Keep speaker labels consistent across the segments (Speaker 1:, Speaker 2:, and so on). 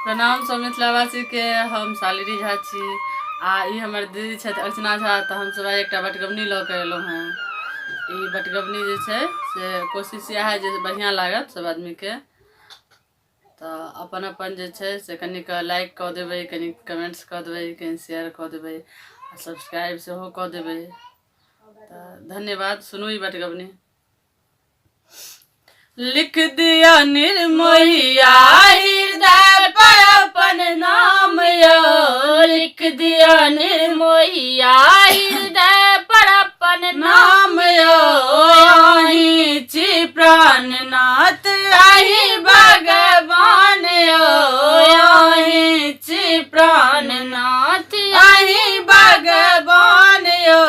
Speaker 1: प्रणाम सब मिथिलावासी के। हम सालिनी झा छी आ ई हमर दीदी छथि अर्चना झा। तो हम सब एक बटगबनी लऽ के एलहुँ हैं। ई बटगबनी जे छै से कोशिश इएह है जे बढ़िया लागत सब आदमी के। तो अपन अपन जे छै से कनिक लाइक कऽ देबै, कनि कमेंट्स कऽ देबै, कनि शेयर कऽ देबै आ सब्सक्राइब सेहो कऽ देबै। तो धन्यवाद। सुनू ई बटगबनी। लिख दिया निर्मोहिया हृदय पर अपन नाम यो, लिख दिया निर्मोहिया हृदय पर अपन नाम यो। आही छी प्राणनाथ आही भगवान यो, आही छी प्राणनाथ आही भगवान यो।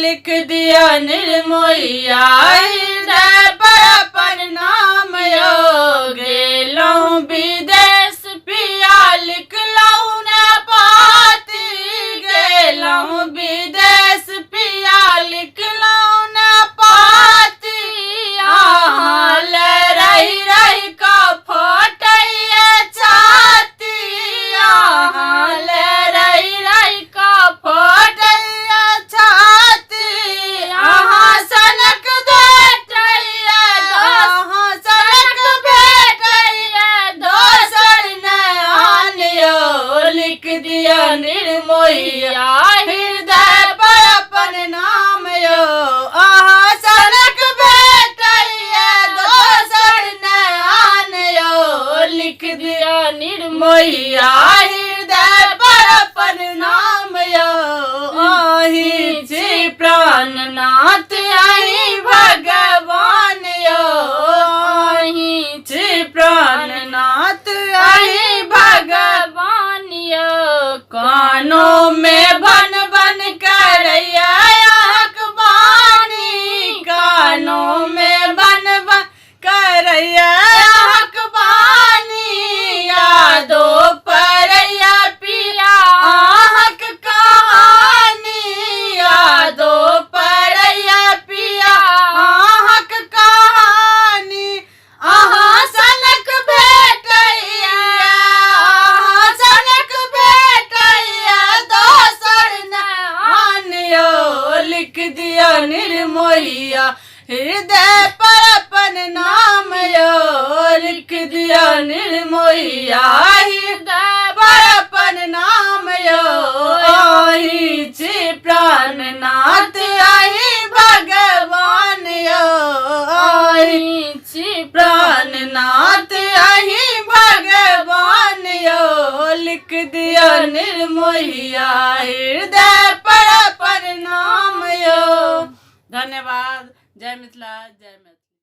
Speaker 1: लिख दिया निर्मोहिया हृदय पर अपन नाम यो। गेलहुँ विदेश पिया लिखलहुँ न पाती, गेलहुँ विदेश पिया लिखलहुँ न पाती। अहाँ ले रही रही का फटैया छाती, अहाँ ले रही रही का फटैया छाती। अहाँ सनक भेटैया अहाँ सनक भेटैया दोसर नयन यो। लिख दिया निर्मोहिया हृदय पर अपन नाम यो। अहाँ सनक भेटैया दोसर नयन यो। लिख दिया निर्मोहिया हृदय पर अपन नाम यो। आही छी प्राणनाथ आही भगवान यो, आही छी प्राणनाथ आही भगवान यो। कानों में बन बन करैया आँख बानी, कानों में बन बन करैया आँख बानी। यादों परैया पिया आँख कहानी, यादों परैया पिया आँख कहानी। अहाँ सनक भेटैया अहाँ सनक भेटैया दोसर नयन यो। लिख दिया निर्मोहिया हृदय पर अपन नाम यो। लिख दिया निर्मोहिया हृदय पर अपन नाम यो। आही छी प्राणनाथ आही भगवान यो, आही छी प्राणनाथ आही भगवान यो। लिख दिया निर्मोहिया हृदय पर अपन नाम यो। धन्यवाद। जय मिथिला, जय मिथिला।